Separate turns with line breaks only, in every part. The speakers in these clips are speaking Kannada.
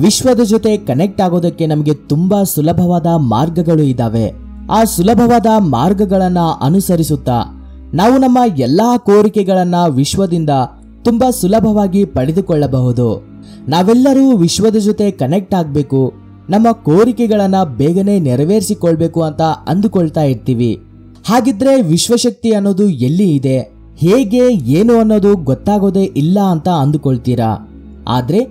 ವಿಶ್ವದ ಜೊತೆ ಕನೆಕ್ಟ್ ಆಗೋದಕ್ಕೆ ನಮಗೆ ತುಂಬಾ ಸುಲಭವಾದ ಮಾರ್ಗಗಳು ಇದ್ದಾವೆ. ಆ ಸುಲಭವಾದ ಮಾರ್ಗಗಳನ್ನ ಅನುಸರಿಸುತ್ತಾ ನಾವು ನಮ್ಮ ಎಲ್ಲಾ ಕೋರಿಕೆಗಳನ್ನ ವಿಶ್ವದಿಂದ ತುಂಬಾ ಸುಲಭವಾಗಿ ಪಡೆದುಕೊಳ್ಳಬಹುದು. ನಾವೆಲ್ಲರೂ ವಿಶ್ವದ ಜೊತೆ ಕನೆಕ್ಟ್ ಆಗಬೇಕು, ನಮ್ಮ ಕೋರಿಕೆಗಳನ್ನ ಬೇಗನೆ ನೆರವೇರಿಸಿಕೊಳ್ಬೇಕು ಅಂತ ಅಂದುಕೊಳ್ತಾ ಇರ್ತೀವಿ. ಹಾಗಿದ್ರೆ ವಿಶ್ವಶಕ್ತಿ ಅನ್ನೋದು ಎಲ್ಲಿ ಇದೆ, ಹೇಗೆ, ಏನು ಅನ್ನೋದು ಗೊತ್ತಾಗೋದೇ ಇಲ್ಲ ಅಂತ ಅಂದುಕೊಳ್ತೀರಾ. ಆದ್ರೆ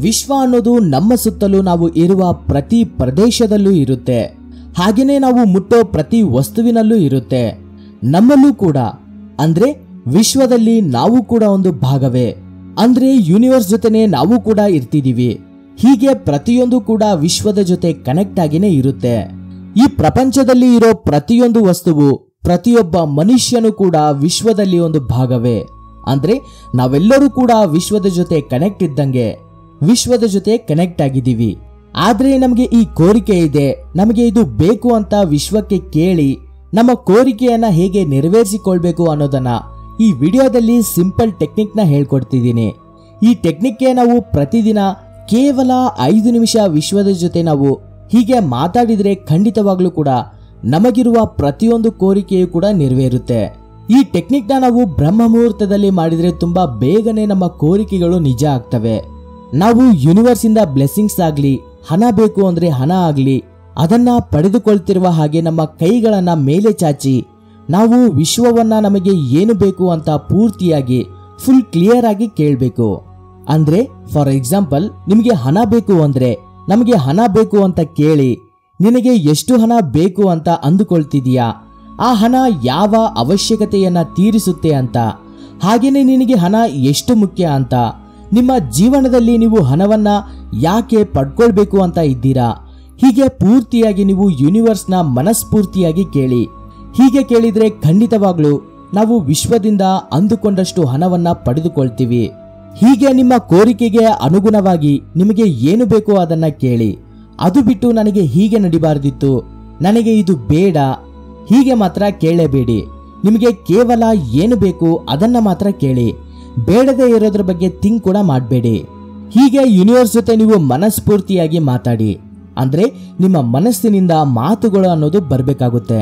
ವಿಶ್ವ ಅನ್ನೋದು ನಮ್ಮ ಸುತ್ತಲೂ ನಾವು ಇರುವ ಪ್ರತಿ ಪ್ರದೇಶದಲ್ಲೂ ಇರುತ್ತೆ. ಹಾಗೇನೆ ನಾವು ಮುಟ್ಟೋ ಪ್ರತಿ ವಸ್ತುವಿನಲ್ಲೂ ಇರುತ್ತೆ. ನಮ್ಮಲ್ಲೂ ಕೂಡ, ಅಂದ್ರೆ ವಿಶ್ವದಲ್ಲಿ ನಾವು ಕೂಡ ಒಂದು ಭಾಗವೇ. ಅಂದ್ರೆ ಯೂನಿವರ್ಸ್ ಜೊತೆನೆ ನಾವು ಕೂಡ ಇರ್ತಿದೀವಿ. ಹೀಗೆ ಪ್ರತಿಯೊಂದು ಕೂಡ ವಿಶ್ವದ ಜೊತೆ ಕನೆಕ್ಟ್ ಆಗಿನೇ ಇರುತ್ತೆ. ಈ ಪ್ರಪಂಚದಲ್ಲಿ ಇರೋ ಪ್ರತಿಯೊಂದು ವಸ್ತುವು, ಪ್ರತಿಯೊಬ್ಬ ಮನುಷ್ಯನು ಕೂಡ ವಿಶ್ವದಲ್ಲಿ ಒಂದು ಭಾಗವೇ. ಅಂದ್ರೆ ನಾವೆಲ್ಲರೂ ಕೂಡ ವಿಶ್ವದ ಜೊತೆ ಕನೆಕ್ಟ್ ಇದ್ದಂಗೆ, ವಿಶ್ವದ ಜೊತೆ ಕನೆಕ್ಟ್ ಆಗಿದ್ದೀವಿ. ಆದ್ರೆ ನಮಗೆ ಈ ಕೋರಿಕೆ ಇದೆ, ನಮಗೆ ಇದು ಬೇಕು ಅಂತ ವಿಶ್ವಕ್ಕೆ ಕೇಳಿ ನಮ್ಮ ಕೋರಿಕೆಯನ್ನ ಹೇಗೆ ನೆರವೇರಿಸಿಕೊಳ್ಬೇಕು ಅನ್ನೋದನ್ನ ಈ ವಿಡಿಯೋದಲ್ಲಿ ಸಿಂಪಲ್ ಟೆಕ್ನಿಕ್ ನ ಹೇಳ್ಕೊಡ್ತಿದ್ದೀನಿ. ಈ ಟೆಕ್ನಿಕ್ಗೆ ನಾವು ಪ್ರತಿದಿನ ಕೇವಲ 5 ನಿಮಿಷ ವಿಶ್ವದ ಜೊತೆ ನಾವು ಹೀಗೆ ಮಾತಾಡಿದ್ರೆ ಖಂಡಿತವಾಗ್ಲೂ ಕೂಡ ನಮಗಿರುವ ಪ್ರತಿಯೊಂದು ಕೋರಿಕೆಯೂ ಕೂಡ ನೆರವೇರುತ್ತೆ. ಈ ಟೆಕ್ನಿಕ್ ನ ನಾವು ಬ್ರಹ್ಮ ಮುಹೂರ್ತದಲ್ಲಿ ಮಾಡಿದ್ರೆ ತುಂಬಾ ಬೇಗನೆ ನಮ್ಮ ಕೋರಿಕೆಗಳು ನಿಜ ಆಗ್ತವೆ. ನಾವು ಯೂನಿವರ್ಸ್ ಇಂದ ಬ್ಲೆಸ್ಸಿಂಗ್ಸ್ ಆಗ್ಲಿ, ಹಣ ಬೇಕು ಅಂದ್ರೆ ಹಣ ಆಗ್ಲಿ, ಅದನ್ನ ಪಡೆದುಕೊಳ್ತಿರುವ ಹಾಗೆ ನಮ್ಮ ಕೈಗಳನ್ನ ಮೇಲೆ ಚಾಚಿ ನಾವು ವಿಶ್ವವನ್ನ ನಮಗೆ ಏನು ಬೇಕು ಅಂತ ಪೂರ್ತಿಯಾಗಿ ಫುಲ್ ಕ್ಲಿಯರ್ ಆಗಿ ಕೇಳಬೇಕು. ಅಂದ್ರೆ ಫಾರ್ ಎಕ್ಸಾಂಪಲ್, ನಿಮಗೆ ಹಣ ಬೇಕು ಅಂದ್ರೆ ನಮಗೆ ಹಣ ಬೇಕು ಅಂತ ಕೇಳಿ, ನಿನಗೆ ಎಷ್ಟು ಹಣ ಬೇಕು ಅಂತ ಅಂದುಕೊಳ್ತಿದೀಯಾ, ಆ ಹಣ ಯಾವ ಅವಶ್ಯಕತೆಯನ್ನ ತೀರಿಸುತ್ತೆ ಅಂತ, ಹಾಗೇನೆ ನಿನಗೆ ಹಣ ಎಷ್ಟು ಮುಖ್ಯ ಅಂತ, ನಿಮ್ಮ ಜೀವನದಲ್ಲಿ ನೀವು ಹಣವನ್ನ ಯಾಕೆ ಪಡ್ಕೊಳ್ಬೇಕು ಅಂತ ಇದ್ದೀರಾ, ಹೀಗೆ ಪೂರ್ತಿಯಾಗಿ ನೀವು ಯೂನಿವರ್ಸ್ನ ಮನಸ್ಫೂರ್ತಿಯಾಗಿ ಕೇಳಿ. ಹೀಗೆ ಕೇಳಿದ್ರೆ ಖಂಡಿತವಾಗ್ಲೂ ನಾವು ವಿಶ್ವದಿಂದ ಅಂದುಕೊಂಡಷ್ಟು ಹಣವನ್ನ ಪಡೆದುಕೊಳ್ತೀವಿ. ಹೀಗೆ ನಿಮ್ಮ ಕೋರಿಕೆಗೆ ಅನುಗುಣವಾಗಿ ನಿಮಗೆ ಏನು ಬೇಕೋ ಅದನ್ನ ಕೇಳಿ. ಅದು ಬಿಟ್ಟು ನನಗೆ ಹೀಗೆ ನಡಿಬಾರ್ದಿತ್ತು, ನನಗೆ ಇದು ಬೇಡ, ಹೀಗೆ ಮಾತ್ರ ಕೇಳಲೇಬೇಡಿ. ನಿಮಗೆ ಕೇವಲ ಏನು ಬೇಕು ಅದನ್ನ ಮಾತ್ರ ಕೇಳಿ. ಬೇಡದೇ ಇರೋದ್ರ ಬಗ್ಗೆ ಥಿಂಕ್ ಕೂಡ ಮಾಡಬೇಡಿ. ಹೀಗೆ ಯೂನಿವರ್ಸ್ ಜೊತೆ ನೀವು ಮನಸ್ಫೂರ್ತಿಯಾಗಿ ಮಾತಾಡಿ. ಅಂದ್ರೆ ನಿಮ್ಮ ಮನಸ್ಸಿನಿಂದ ಮಾತುಗಳು ಅನ್ನೋದು ಬರಬೇಕಾಗುತ್ತೆ.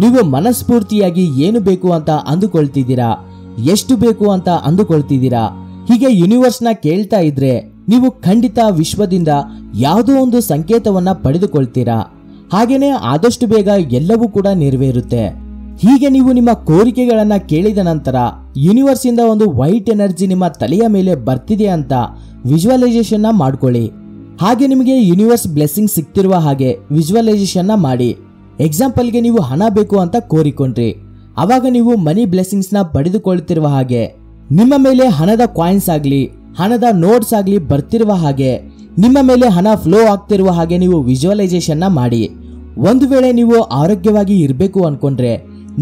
ನೀವು ಮನಸ್ಫೂರ್ತಿಯಾಗಿ ಏನು ಬೇಕು ಅಂತ ಅಂದುಕೊಳ್ತಿದ್ದೀರಾ, ಎಷ್ಟು ಬೇಕು ಅಂತ ಅಂದುಕೊಳ್ತಿದ್ದೀರಾ, ಹೀಗೆ ಯೂನಿವರ್ಸ್ನ ಕೇಳ್ತಾ ಇದ್ರೆ ನೀವು ಖಂಡಿತ ವಿಶ್ವದಿಂದ ಯಾವುದೋ ಒಂದು ಸಂಕೇತವನ್ನ ಪಡೆದುಕೊಳ್ತೀರಾ. ಹಾಗೇನೆ ಆದಷ್ಟು ಬೇಗ ಎಲ್ಲವೂ ಕೂಡ ನೆರವೇರುತ್ತೆ. ಹೀಗೆ ನೀವು ನಿಮ್ಮ ಕೋರಿಕೆಗಳನ್ನ ಕೇಳಿದ ನಂತರ ಯೂನಿವರ್ಸ್ ಇಂದ ಒಂದು ವೈಟ್ ಎನರ್ಜಿ ನಿಮ್ಮ ತಲೆಯ ಮೇಲೆ ಬರ್ತಿದೆ ಅಂತ ವಿಜುವಲೈಸೇಷನ್ ಮಾಡ್ಕೊಳ್ಳಿ. ಹಾಗೆ ನಿಮಗೆ ಯೂನಿವರ್ಸ್ ಬ್ಲೆಸ್ಸಿಂಗ್ ಸಿಗ್ತಿರುವ ಹಾಗೆ ವಿಜುವಲೈಸೇಷನ್ ಮಾಡಿ. ಎಕ್ಸಾಂಪಲ್ಗೆ ನೀವು ಹಣ ಬೇಕು ಅಂತ ಕೋರಿಕೊಂಡ್ರಿ, ಅವಾಗ ನೀವು ಮನಿ ಬ್ಲೆಸ್ಸಿಂಗ್ಸ್ ನ ಪಡೆದುಕೊಳ್ತಿರುವ ಹಾಗೆ, ನಿಮ್ಮ ಮೇಲೆ ಹಣದ ಕಾಯಿನ್ಸ್ ಆಗ್ಲಿ, ಹಣದ ನೋಟ್ಸ್ ಆಗ್ಲಿ ಬರ್ತಿರುವ ಹಾಗೆ, ನಿಮ್ಮ ಮೇಲೆ ಹಣ ಫ್ಲೋ ಆಗ್ತಿರುವ ಹಾಗೆ ನೀವು ವಿಜುವಲೈಸೇಷನ್ ಮಾಡಿ. ಒಂದು ವೇಳೆ ನೀವು ಆರೋಗ್ಯವಾಗಿ ಇರಬೇಕು ಅನ್ಕೊಂಡ್ರೆ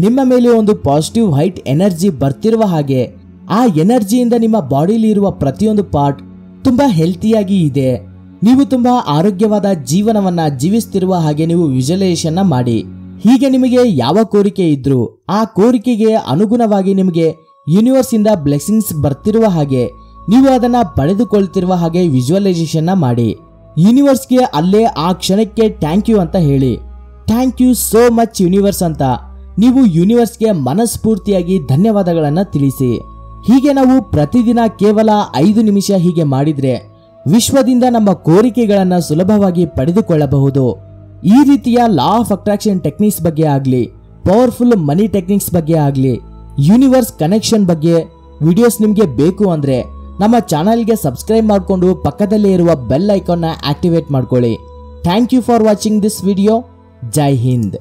ನಿಮ್ಮ ಮೇಲೆ ಒಂದು ಪಾಸಿಟಿವ್ ವೈಟ್ ಎನರ್ಜಿ ಬರ್ತಿರುವ ಹಾಗೆ, ಆ ಎನರ್ಜಿಯಿಂದ ನಿಮ್ಮ ಬಾಡಿಲಿ ಇರುವ ಪ್ರತಿಯೊಂದು ಪಾರ್ಟ್ ತುಂಬಾ ಹೆಲ್ತಿಯಾಗಿ ಇದೆ, ನೀವು ತುಂಬಾ ಆರೋಗ್ಯವಾದ ಜೀವನವನ್ನ ಜೀವಿಸ್ತಿರುವ ಹಾಗೆ ನೀವು ವಿಜುವಲೈಸೇಷನ್ ಮಾಡಿ. ಹೀಗೆ ನಿಮಗೆ ಯಾವ ಕೋರಿಕೆ ಇದ್ರೂ ಆ ಕೋರಿಕೆಗೆ ಅನುಗುಣವಾಗಿ ನಿಮಗೆ ಯೂನಿವರ್ಸ್ ಇಂದ ಬ್ಲೆಸ್ಸಿಂಗ್ಸ್ ಬರ್ತಿರುವ ಹಾಗೆ, ನೀವು ಅದನ್ನ ಪಡೆದುಕೊಳ್ತಿರುವ ಹಾಗೆ ವಿಜುವಲೈಸೇಷನ್ ಮಾಡಿ. ಯೂನಿವರ್ಸ್ಗೆ ಅಲ್ಲೇ ಆ ಕ್ಷಣಕ್ಕೆ ಥ್ಯಾಂಕ್ ಯು ಅಂತ ಹೇಳಿ. Thank you so much universe ಅಂತ ನೀವು ಯೂನಿವರ್ಸ್ಗೆ ಮನಸ್ಫೂರ್ತಿಯಾಗಿ ಧನ್ಯವಾದಗಳನ್ನ ತಿಳಿಸಿ. ಹೀಗೆ ನಾವು ಪ್ರತಿದಿನ ಕೇವಲ 5 ನಿಮಿಷ ಹೀಗೆ ಮಾಡಿದ್ರೆ ವಿಶ್ವದಿಂದ ನಮ್ಮ ಕೋರಿಕೆಗಳನ್ನ ಸುಲಭವಾಗಿ ಪಡೆದುಕೊಳ್ಳಬಹುದು. ಈ ರೀತಿಯ ಲಾ ಆಫ್ ಅಟ್ರಾಕ್ಷನ್ ಟೆಕ್ನಿಕ್ಸ್ ಬಗ್ಗೆ ಆಗ್ಲಿ, ಪವರ್ಫುಲ್ ಮನಿ ಟೆಕ್ನಿಕ್ಸ್ ಬಗ್ಗೆ ಆಗ್ಲಿ, ಯೂನಿವರ್ಸ್ ಕನೆಕ್ಷನ್ ಬಗ್ಗೆ ವಿಡಿಯೋಸ್ ನಿಮ್ಗೆ ಬೇಕು ಅಂದ್ರೆ ನಮ್ಮ ಚಾನಲ್ಗೆ ಸಬ್ಸ್ಕ್ರೈಬ್ ಮಾಡಿಕೊಂಡು ಪಕ್ಕದಲ್ಲೇ ಇರುವ ಬೆಲ್ ಐಕಾನ್ ನ ಆಕ್ಟಿವೇಟ್ ಮಾಡ್ಕೊಳ್ಳಿ. Thank you for watching this video. ಜೈ ಹಿಂದ್.